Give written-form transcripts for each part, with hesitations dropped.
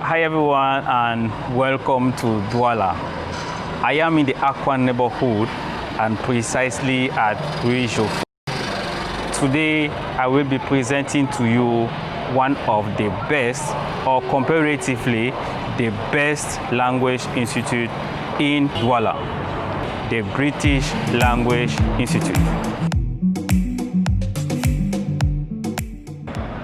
Hi everyone and welcome to Douala. I am in the Aqua neighborhood and precisely at Rijo. Today I will be presenting to you one of the best, or comparatively the best language institute in Douala, the British Language Institute.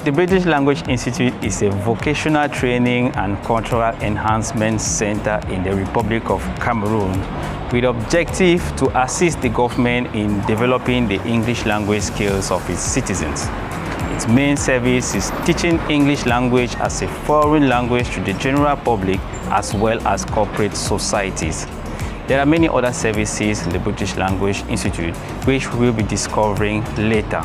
The British Language Institute is a vocational training and cultural enhancement center in the Republic of Cameroon with the objective to assist the government in developing the English language skills of its citizens. Its main service is teaching English language as a foreign language to the general public as well as corporate societies. There are many other services in the British Language Institute which we will be discovering later.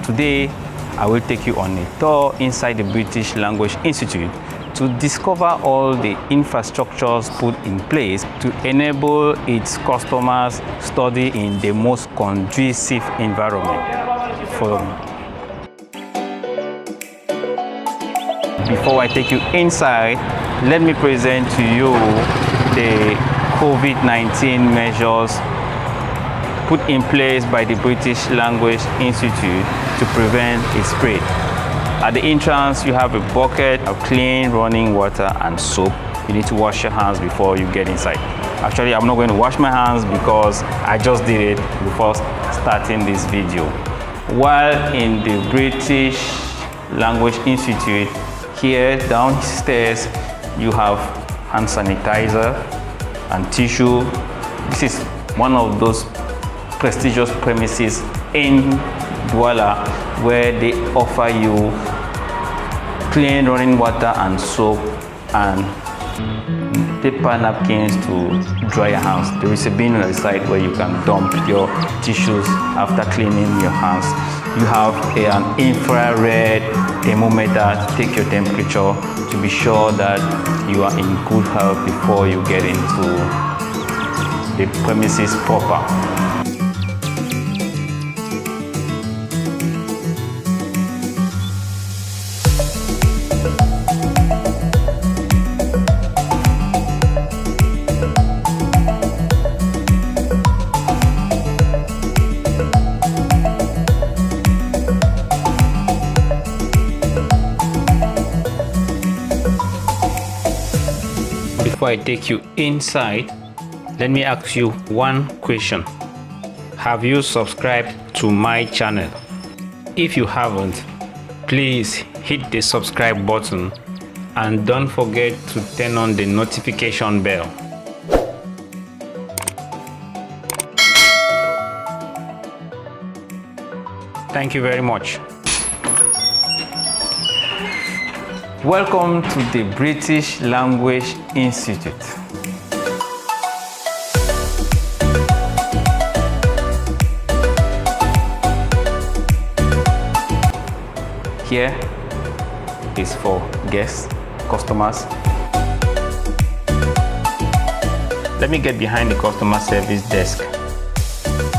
Today, I will take you on a tour inside the British Language Institute to discover all the infrastructures put in place to enable its customers study in the most conducive environment. Follow me. Before I take you inside, let me present to you the COVID-19 measures put in place by the British Language Institute to prevent its spread. At the entrance, you have a bucket of clean running water and soap. You need to wash your hands before you get inside. Actually, I'm not going to wash my hands because I just did it before starting this video. While in the British Language Institute, here downstairs, you have hand sanitizer and tissue. This is one of those prestigious premises in Douala where they offer you clean running water and soap and paper napkins to dry your hands. There is a bin on the side where you can dump your tissues after cleaning your hands. You have an infrared thermometer to take your temperature to be sure that you are in good health before you get into the premises proper. Before I take you inside, let me ask you one question. Have you subscribed to my channel? If you haven't, please hit the subscribe button and don't forget to turn on the notification bell. Thank you very much. Welcome to the British Language Institute. Here is for guests, customers. Let me get behind the customer service desk.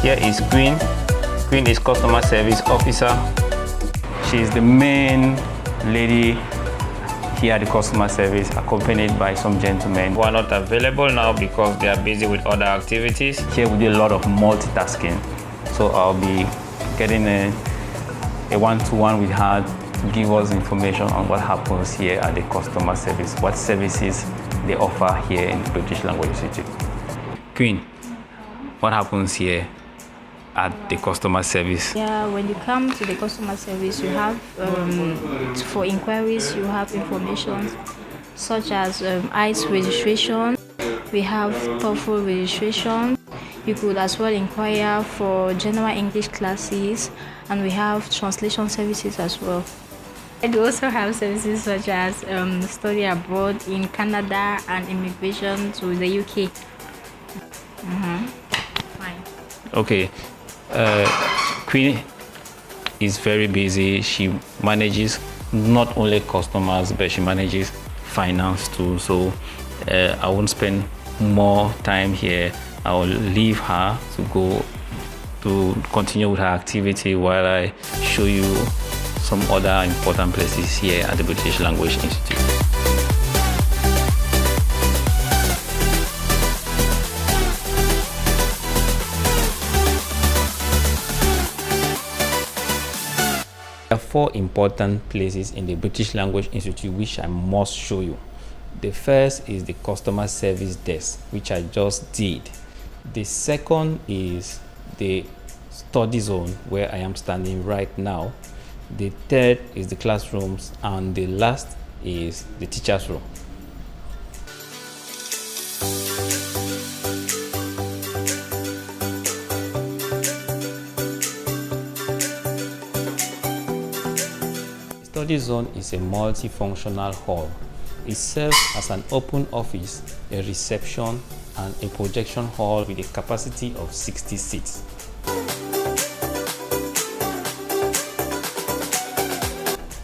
Here is Queen. Queen is customer service officer. She is the main lady here at the customer service, accompanied by some gentlemen who are not available now because they are busy with other activities. Here we do a lot of multitasking, so I'll be getting a one-to-one with her to give us information on what happens here at the customer service, what services they offer here in the British Language Institute. Queen, what happens here at the customer service? Yeah, when you come to the customer service, you have for inquiries, you have information such as IELTS registration. We have TOEFL registration. You could as well inquire for general English classes, and we have translation services as well. And we also have services such as study abroad in Canada and immigration to the UK. Fine. Okay. Queen is very busy. She manages not only customers, but she manages finance too. So I won't spend more time here. I will leave her to go to continue with her activity while I show you some other important places here at the British Language Institute. 4 important places in the British Language Institute which I must show you. The first is the customer service desk, which I just did. The second is the study zone, where I am standing right now. The third is the classrooms, and the last is the teacher's room. The study zone is a multifunctional hall. It serves as an open office, a reception, and a projection hall with a capacity of 60 seats.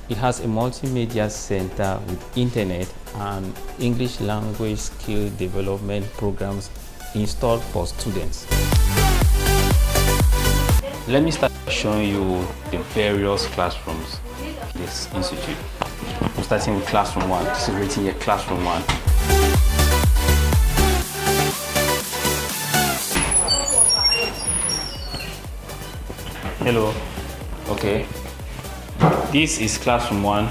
It has a multimedia center with internet and English language skill development programs installed for students. Let me start showing you the various classrooms in this institute. I'm starting with classroom 1. This is written here, classroom 1. Hello. Okay. This is classroom 1.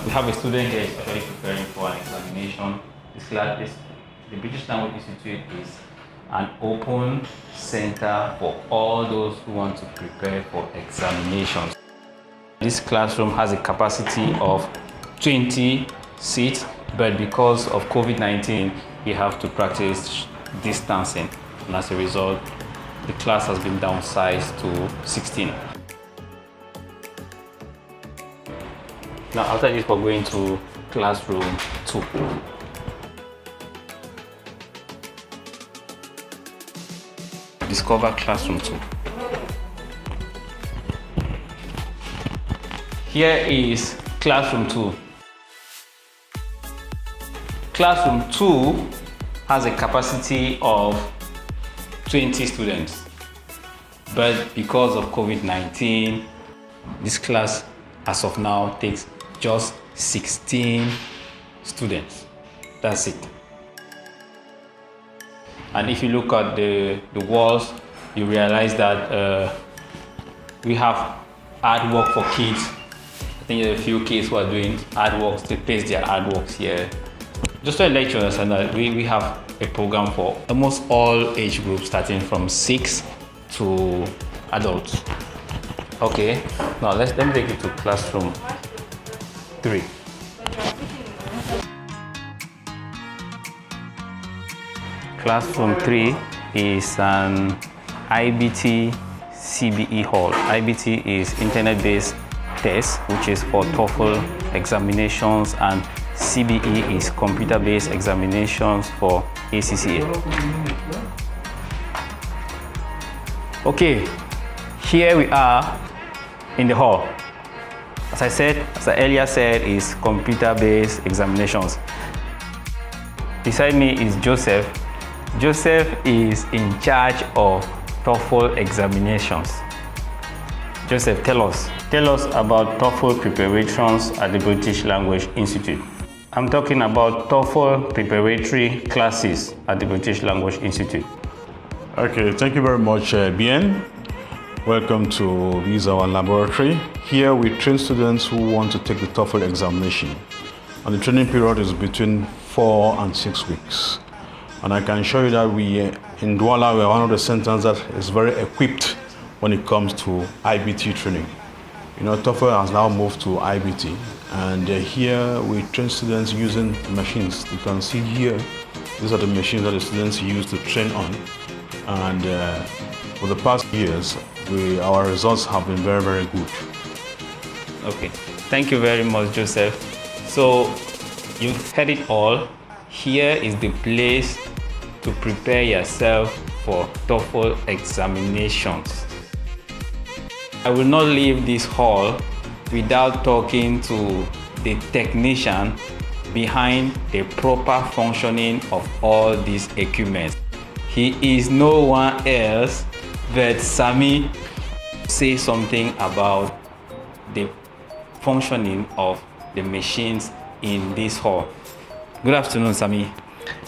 We have a student here especially preparing for an examination. The British Language Institute is an open center for all those who want to prepare for examinations. This classroom has a capacity of 20 seats, but because of COVID-19, we have to practice distancing, and as a result, the class has been downsized to 16. Now after this, we're going to classroom 2. Discover classroom 2. Here is classroom 2. Classroom 2 has a capacity of 20 students, but because of COVID-19, this class as of now takes just 16 students. That's it. And if you look at the walls, you realize that we have artwork for kids. I think there are a few kids who are doing artworks. They paste their artworks here. Just to let you understand that we have a program for almost all age groups, starting from 6 to adults. Okay, now let me take you to classroom 3. Classroom 3 is an IBT CBE hall. IBT is internet-based test, which is for TOEFL examinations, and CBE is computer-based examinations for ACCA. Okay, here we are in the hall. As I earlier said, is computer-based examinations. Beside me is Joseph. Joseph is in charge of TOEFL examinations. Joseph, tell us about TOEFL preparations at the British Language Institute. I'm talking about TOEFL preparatory classes at the British Language Institute. Okay, thank you very much, Bien. Welcome to our laboratory. Here we train students who want to take the TOEFL examination. And the training period is between 4 and 6 weeks. And I can show you that in Douala, we are one of the centers that is very equipped when it comes to IBT training. You know, TOEFL has now moved to IBT, and here we train students using machines. You can see here, these are the machines that the students use to train on. And for the past years, our results have been very, very good. Okay, thank you very much, Joseph. So you've heard it all. Here is the place to prepare yourself for TOEFL examinations. I will not leave this hall without talking to the technician behind the proper functioning of all these equipment. He is no one else but Sami. Say something about the functioning of the machines in this hall. Good afternoon, Sami.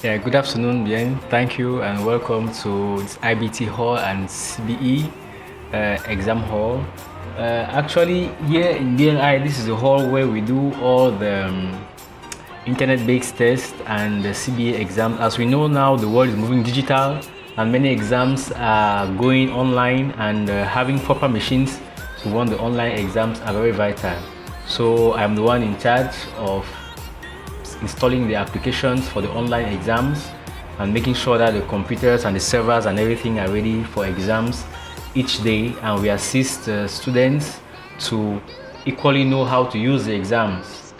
Yeah, good afternoon, Bien. Thank you and welcome to this IBT Hall and CBE exam hall. Actually, here in BNI, this is the hall where we do all the internet-based tests and the CBA exams. As we know now, the world is moving digital and many exams are going online, and having proper machines to run the online exams are very vital. So I'm the one in charge of installing the applications for the online exams and making sure that the computers and the servers and everything are ready for exams each day, and we assist students to equally know how to use the exams.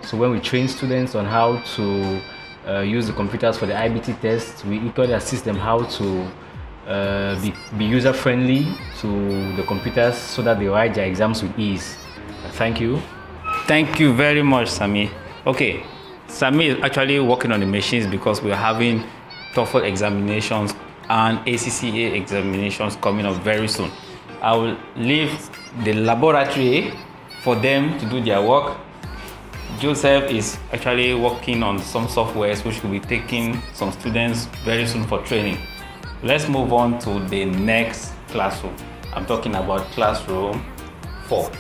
So when we train students on how to use the computers for the IBT tests, we equally assist them how to be user-friendly to the computers so that they write their exams with ease. Thank you. Thank you very much, Sami. Okay, Sami is actually working on the machines because we're having TOEFL examinations and ACCA examinations coming up very soon. I will leave the laboratory for them to do their work. Joseph is actually working on some softwares which will be taking some students very soon for training. Let's move on to the next classroom. I'm talking about classroom 4.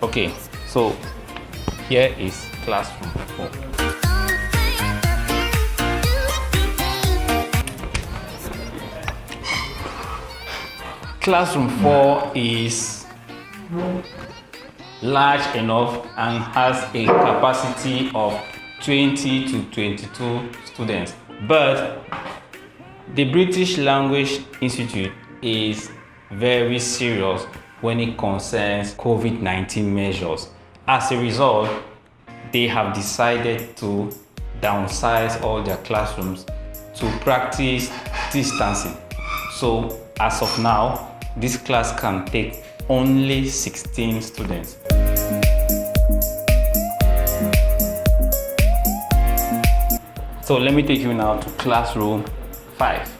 Okay, so here is classroom 4. Classroom 4 is large enough and has a capacity of 20 to 22 students. But the British Language Institute is very serious when it concerns COVID-19 measures. As a result, they have decided to downsize all their classrooms to practice distancing. So as of now, this class can take only 16 students. So let me take you now to classroom 5.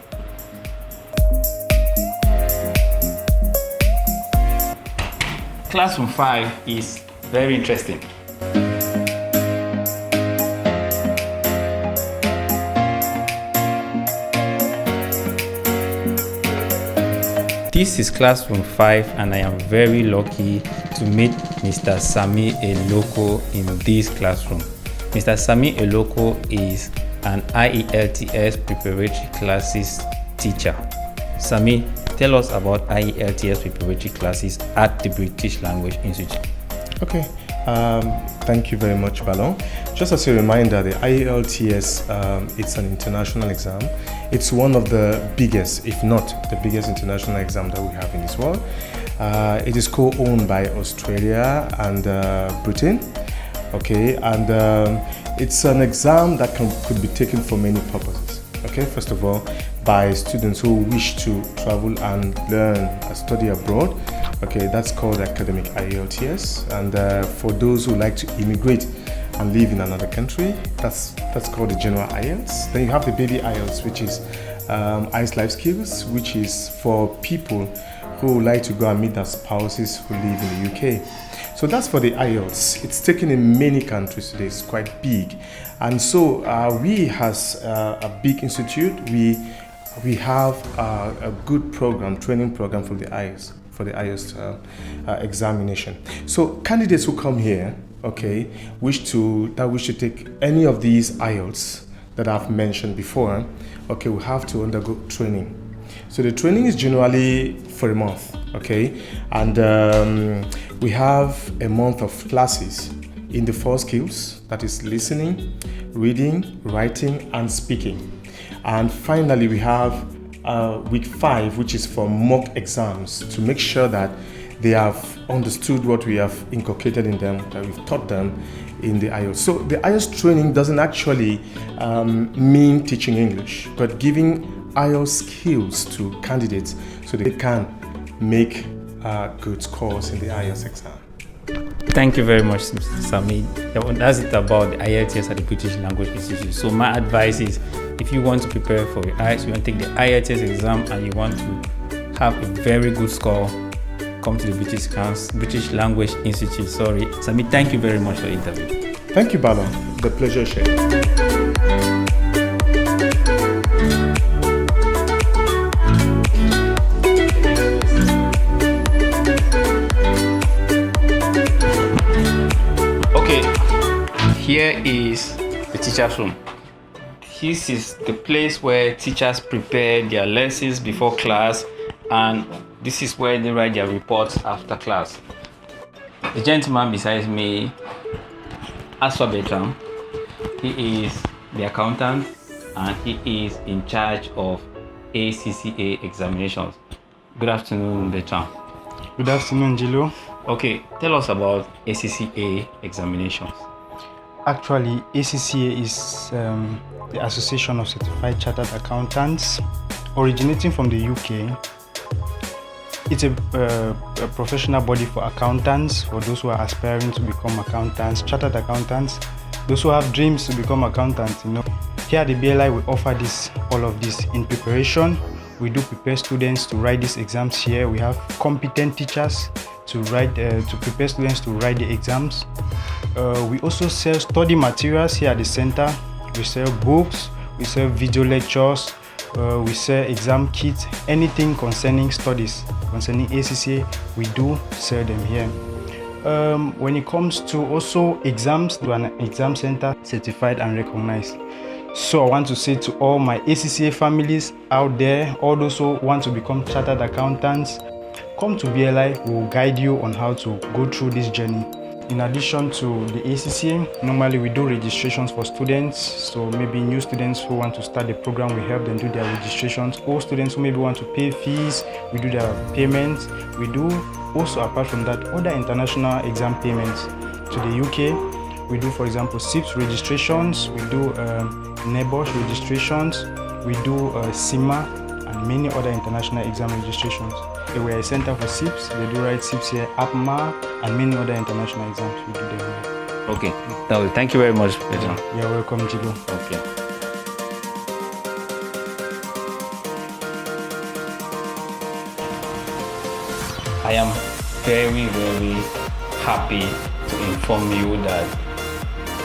Classroom 5 is very interesting. This is classroom 5 and I am very lucky to meet Mr. Sami Eloko in this classroom. Mr. Sami Eloko is an IELTS preparatory classes teacher. Sami, tell us about IELTS preparatory classes at the British Language Institute. Okay, thank you very much, Ballon. Just as a reminder, the IELTS, it's an international exam. It's one of the biggest, if not the biggest international exam that we have in this world. It is co-owned by Australia and Britain. Okay, and it's an exam that could be taken for many purposes. Okay, first of all, by students who wish to travel and learn and study abroad. Okay, that's called academic IELTS. And for those who like to immigrate and live in another country, that's called the general IELTS. Then you have the baby IELTS, which is IELTS life skills, which is for people who like to go and meet their spouses who live in the UK. So that's for the IELTS. It's taken in many countries today. It's quite big. And so we, as a big institute, we have a good program, training program for the IELTS, examination. So candidates who come here, okay, wish to take any of these IELTS that I've mentioned before, okay, will have to undergo training. So the training is generally for a month, okay, and we have a month of classes in the 4 skills, that is listening, reading, writing, and speaking. And finally, we have week 5, which is for mock exams, to make sure that they have understood what we have inculcated in them, that we've taught them in the IELTS. So the IELTS training doesn't actually mean teaching English, but giving IELTS skills to candidates so they can make good scores in the IELTS exam. Thank you very much, Mr. Sami. That's it about the IELTS at the British Language Institute. So my advice is, if you want to prepare for your IELTS, you want to take the IELTS exam and you want to have a very good score, come to the British Language Institute. Sorry. Sami, thank you very much for the interview. Thank you, Balon. The pleasure is shared. Okay, here is the teacher's room. This is the place where teachers prepare their lessons before class, and this is where they write their reports after class. The gentleman beside me, Aswa Bertram, he is the accountant and he is in charge of ACCA examinations. Good afternoon, Bertram. Good afternoon, Jilo. Okay, tell us about ACCA examinations. Actually, ACCA is the Association of Certified Chartered Accountants, originating from the UK. It's a professional body for accountants, for those who are aspiring to become accountants, chartered accountants, those who have dreams to become accountants. Here at the BLI, we offer all of this in preparation. We do prepare students to write these exams here. We have competent teachers to prepare students to write the exams. We also sell study materials here at the center. We sell books, we sell video lectures, we sell exam kits, anything concerning studies, concerning ACCA, we do sell them here. When it comes to also exams, we are an exam center certified and recognized. So I want to say to all my ACCA families out there, all those who want to become chartered accountants, come to BLI, we will guide you on how to go through this journey. In addition to the ACCA, normally we do registrations for students. So maybe new students who want to start the program, we help them do their registrations. Or students who maybe want to pay fees, we do their payments. We do also, apart from that, other international exam payments to the UK. We do, for example, SIPS registrations. We do NEBOSH registrations. We do CIMA and many other international exam registrations. We are a center for SIPS. They do write SIPS here, APMA, and many other international exams. We do them here. Okay. No, thank you very much, Bertram. You're welcome, Jigo. Okay. I am very, very happy to inform you that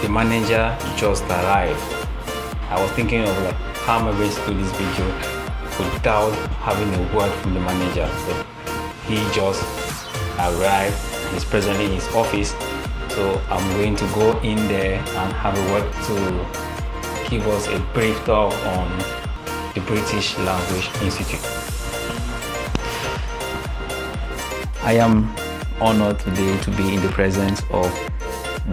the manager just arrived. I was thinking of how am I going to do this video without having a word from the manager, but he just arrived. He's presently in his office, so I'm going to go in there and have a word to give us a brief talk on the British Language Institute. I am honored today to be in the presence of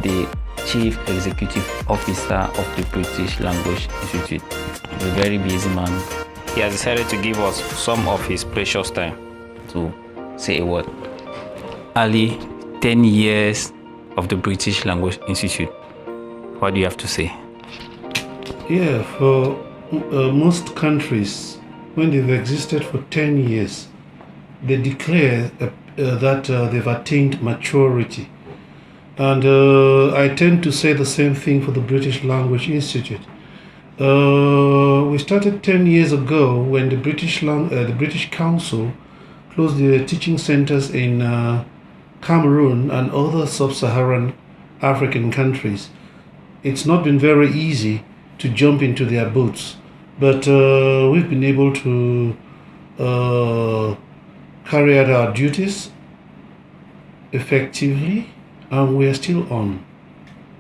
the Chief Executive Officer of the British Language Institute. He's a very busy man. He has decided to give us some of his precious time to say a word. Ali, 10 years of the British Language Institute. What do you have to say? Yeah, for most countries, when they've existed for 10 years, they declare that they've attained maturity. And I tend to say the same thing for the British Language Institute. We started 10 years ago when the British Council closed the teaching centers in Cameroon and other sub-Saharan African countries. It's not been very easy to jump into their boots, but we've been able to carry out our duties effectively, and we are still on.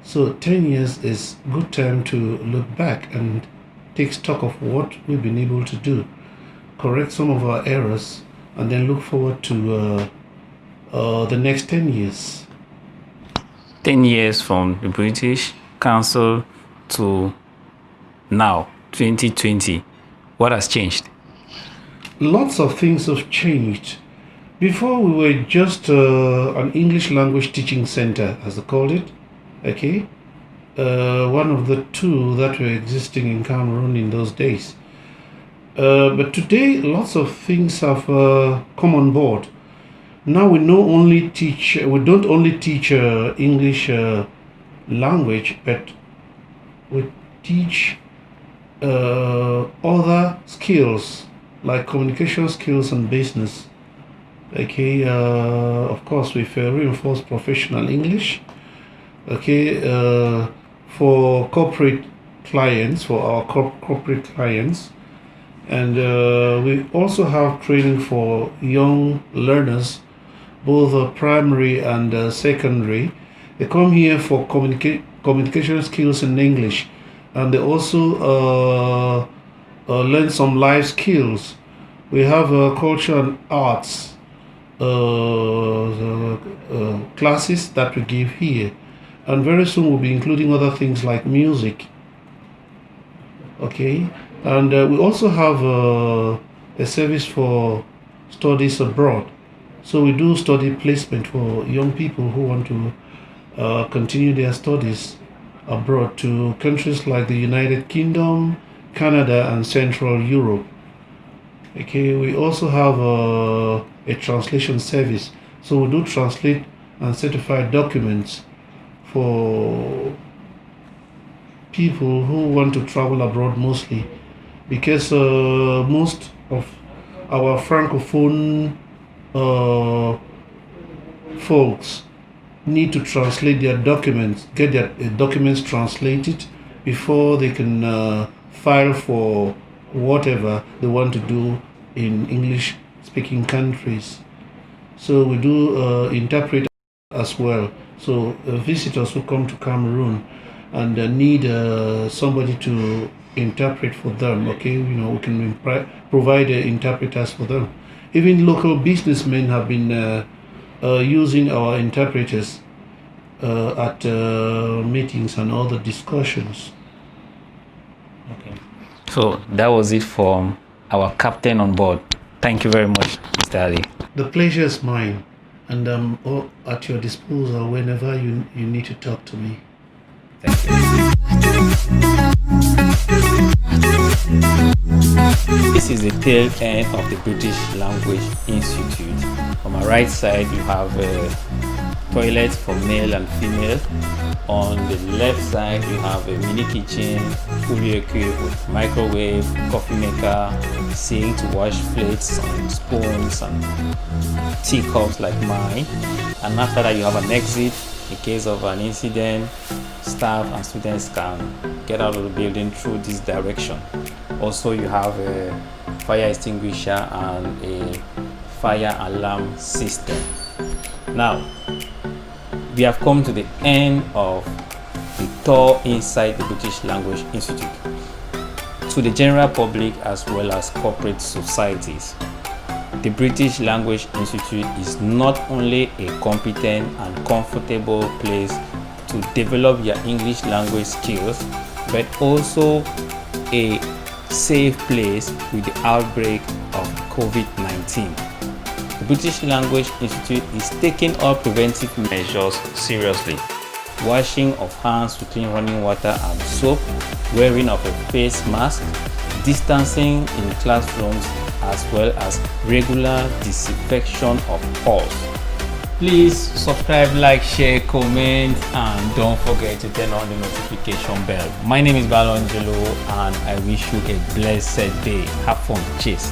So 10 years is a good time to look back and take stock of what we've been able to do, correct some of our errors, and then look forward to the next 10 years. 10 years from the British Council to now, 2020. What has changed? Lots of things have changed. Before, we were just an English language teaching center, as they called it. Okay, one of the two that were existing in Cameroon in those days. But today, lots of things have come on board. Now we don't only teach English language, but we teach other skills like communication skills and business. Okay, of course, with reinforced professional English. Okay, for corporate clients, for our corporate clients, and we also have training for young learners, both primary and secondary. They come here for communication skills in English, and they also learn some life skills. We have culture and arts classes that we give here, and very soon we'll be including other things like music. Okay, and we also have a service for studies abroad. So we do study placement for young people who want to continue their studies abroad to countries like the United Kingdom, Canada, and Central Europe. Okay, we also have a translation service. So we do translate and certify documents for people who want to travel abroad mostly, because most of our francophone folks need to translate their documents, get their documents translated before they can file for whatever they want to do in English speaking countries. So we do interpret as well. So visitors who come to Cameroon and need somebody to interpret for them, okay, you know, we can provide interpreters for them. Even local businessmen have been using our interpreters at meetings and other discussions. Okay. So that was it from our captain on board. Thank you very much, Mr. Ali. The pleasure is mine, and I'm at your disposal whenever you need to talk to me. Thank you. This is the tail end of the British Language Institute. On my right side, you have a toilet for male and female. On the left side, you have a mini kitchen, fully equipped with microwave, coffee maker, sink to wash plates and spoons and teacups like mine. And after that, you have an exit in case of an incident. Staff and students can get out of the building through this direction. Also, you have a fire extinguisher and a fire alarm system. Now, we have come to the end of the tour inside the British Language Institute. To the general public as well as corporate societies, the British Language Institute is not only a competent and comfortable place to develop your English language skills, but also a safe place with the outbreak of COVID-19. The British Language Institute is taking all preventive measures seriously. Washing of hands with clean running water and soap, wearing of a face mask, distancing in classrooms, as well as regular disinfection of halls. Please subscribe, like, share, comment, and don't forget to turn on the notification bell. My name is Balongelo, and I wish you a blessed day. Have fun. Cheers.